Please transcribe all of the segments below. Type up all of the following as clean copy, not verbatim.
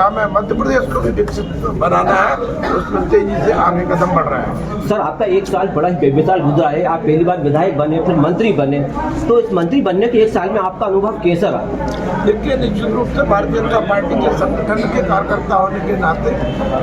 है मध्य प्रदेश को भी विकसित बनाना है, उसमें तेजी से आगे कदम बढ़ रहा है। सर, आपका एक साल बड़ा ही बेमिसाल गुजरा है। आप पहली बार विधायक बने, फिर मंत्री बने, तो इस मंत्री बनने के एक साल में आपका अनुभव कैसा रहा? देखिए, निश्चित रूप से भारतीय जनता पार्टी के संगठन के कार्यकर्ता होने के नाते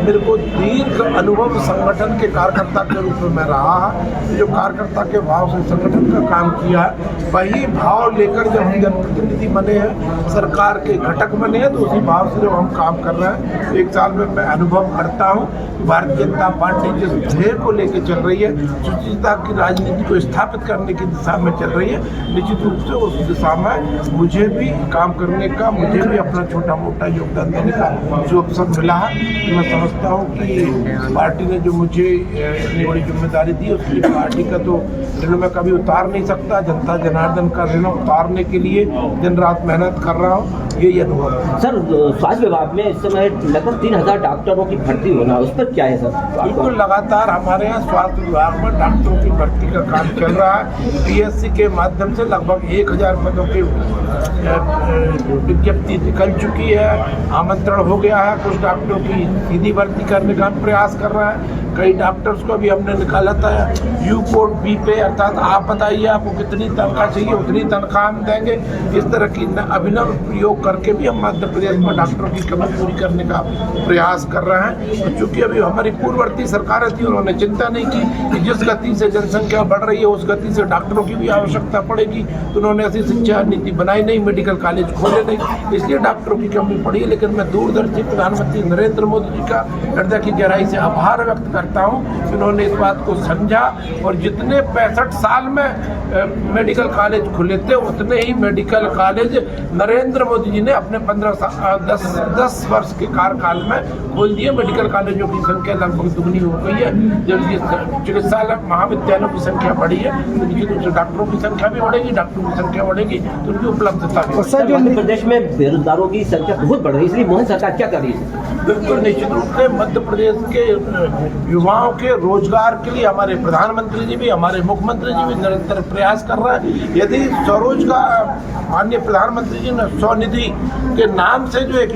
मेरे को दीर्घ अनुभव संगठन के कार्यकर्ता के रूप में मैं रहा है। जो कार्यकर्ता के भाव से संगठन का काम किया है, वही भाव लेकर जब हम जनप्रतिनिधि बने हैं, सरकार के घटक बने हैं, तो उसी भाव से जब हम काम कर रहे हैं, एक साल में मैं अनुभव करता हूँ कि भारतीय जनता पार्टी जिस ध्येय को लेकर चल रही है, शुचिता की राजनीति को स्थापित करने की दिशा में चल रही है, निश्चित रूप से उस दिशा में मुझे भी काम करने का, मुझे भी अपना छोटा मोटा योगदान देने का जो अवसर मिला है। मैं समझता हूँ कि पार्टी ने जो मुझे इतनी बड़ी जिम्मेदारी दी, उसकी पार्टी का तो ऋण मैं कभी उतार नहीं सकता। जनता जनार्दन का ऋण उतारने के लिए दिन रात मेहनत कर रहा हूँ, यही अनुभव है। सर, स्वास्थ्य विभाग में इस समय लगभग 3000 डॉक्टरों की भर्ती होना, उस पर क्या है सर? बिल्कुल, लगातार हमारे यहाँ स्वास्थ्य विभाग में डॉक्टरों की भर्ती का काम चल रहा है। पीएससी के माध्यम से लगभग 1000 पदों की विज्ञप्ति निकल चुकी है, आमंत्रण हो गया है। कुछ डॉक्टरों की सीधी भर्ती करने का हम प्रयास कर रहा है। कई डॉक्टर्स को भी हमने निकाला था यू कोड बी पे, अर्थात आप बताइए आपको कितनी तनख्वाह चाहिए, उतनी तनख्वाह हम देंगे। इस तरह की अभिनव प्रयोग करके भी हम मध्य प्रदेश में डॉक्टरों की कमी पूरी करने का प्रयास कर रहे हैं। तो चूंकि अभी हमारी पूर्ववर्ती सरकारें थी, उन्होंने चिंता नहीं की कि जिस गति से जनसंख्या बढ़ रही है, उस गति से डॉक्टरों की भी आवश्यकता पड़ेगी, तो उन्होंने ऐसी शिक्षा नीति बनाई नहीं, मेडिकल कॉलेज खोले नहीं, इसलिए डॉक्टरों की कमी पड़ी है। लेकिन मैं दूरदर्शी प्रधानमंत्री नरेंद्र मोदी जी का हृदय की गहराई से आभार व्यक्त करता हूं कि उन्होंने इस बात को समझा और जितने 65 साल में मेडिकल कॉलेज खुले थे, उतने ही मेडिकल कॉलेज नरेंद्र मोदी जी ने अपने 10 वर्ष के कार्यकाल में खोल दिए। मेडिकल कॉलेजों की संख्या लगभग दुगनी हो गई है। जब ये चिकित्सालय महाविद्यालयों की संख्या बढ़ी है, तो निश्चित रूप से डॉक्टरों की संख्या भी बढ़ेगी, डॉक्टरों की संख्या बढ़ेगी तो उनकी उपलब्धता भी। सर, जो मध्य प्रदेश में बेरोजगारों की संख्या बहुत बढ़ रही है, इसलिए मोदी सरकार क्या कर रही है? बिल्कुल, निश्चित रूप से मध्य प्रदेश के युवाओं के रोजगार के लिए हमारे प्रधानमंत्री जी भी, हमारे मुख्यमंत्री जी भी निरंतर प्रयास कर रहे हैं। यदि स्वरोजगार, माननीय प्रधानमंत्री जी ने स्वनिधि के नाम से जो एक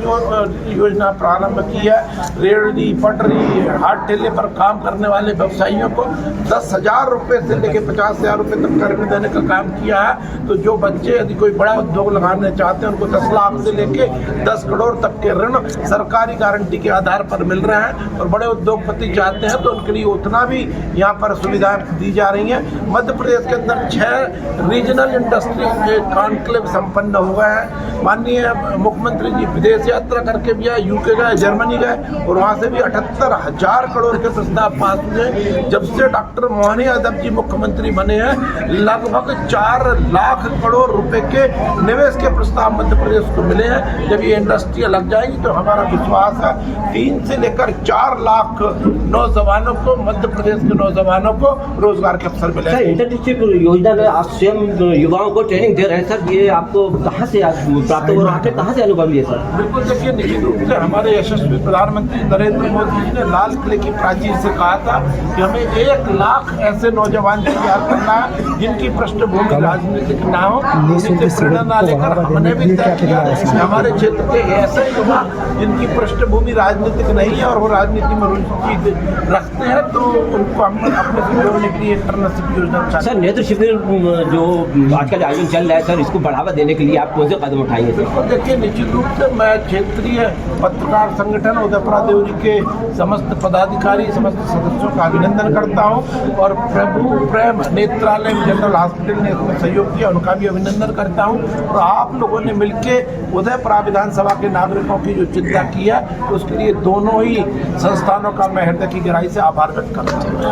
योजना प्रारंभ की है, रेहड़ी पटरी हाट ठेले पर काम करने वाले व्यवसायियों को 10,000 रुपये से लेकर 50,000 रुपये तक ऋण देने का काम किया है। तो जो बच्चे यदि कोई बड़ा उद्योग लगाने चाहते हैं, उनको 10 लाख से लेके 10 करोड़ तक के ऋण सरकारी गारंटी के आधार पर मिल रहे हैं। और बड़े उद्योगपति चाहते हैं तो उनके लिए उतना भी यहाँ पर सुविधाएं दी जा रही हैं। मध्य प्रदेश के अंदर 6 रीजनल इंडस्ट्री कॉन्क्लेव संपन्न हो गए हैं। माननीय मुख्यमंत्री जी विदेश यात्रा करके भी आए, यूके गए, जर्मनी गए और वहाँ से भी 78,000 करोड़ के प्रस्ताव पास हुए। जब से डॉक्टर मोहन यादव जी मुख्यमंत्री बने हैं, लगभग 4 लाख करोड़ रुपए के निवेश के प्रस्ताव मध्य प्रदेश को मिले हैं। जब ये इंडस्ट्रियाँ लग जाएंगी तो हमारा विश्वास है 3 से लेकर 4 लाख नौजवानों को, मध्य प्रदेश के नौजवानों को रोजगार के अवसर मिले। सर, इंटर्नशिप योजना में आप स्वयं युवाओं को ट्रेनिंग दे रहे हैं सर, ये आपको कहाँ से प्राप्त हो रहा है, कहाँ से अनुभव लिए सर? बिल्कुल, देखिए, निश्चित रूप से हमारे यशस्वी प्रधानमंत्री नरेंद्र मोदी जी ने लाल किले की प्राचीर से कहा था कि हमें 1 लाख ऐसे नौजवान तैयार करना है जिनकी पृष्ठभूमि राजनीतिक ना हो, जिनसे प्रेरणा ना लेकर हमने भी तय किया हमारे क्षेत्र के ऐसे युवा जिनकी पृष्ठभूमि राजनीतिक नहीं है और वो राजनीति में रुचि रखते हैं, तो उनको हम अपने से जोड़ने के लिए इंटर्नशिप योजना। सर, नेत्र शिविर जो आजकल आयोजन चल रहा है सर, इसको बढ़ावा देने के लिए आप कौन से कदम उठाएंगे सर? देखिए, निश्चित रूप से मैं क्षेत्रीय पत्रकार संगठन उदयपुरा देवरी के समस्त पदाधिकारी, समस्त सदस्यों का अभिनंदन करता हूं और प्रभु प्रेम नेत्रालय जनरल हॉस्पिटल ने इसमें सहयोग किया, उनका भी अभिनंदन करता हूं। और आप लोगों ने मिलकर उदयपुरा विधानसभा के नागरिकों की जो चिंता की है, उसके लिए दोनों ही संस्थानों का मैं हृदय की गहराई से आभार व्यक्त करता हूँ।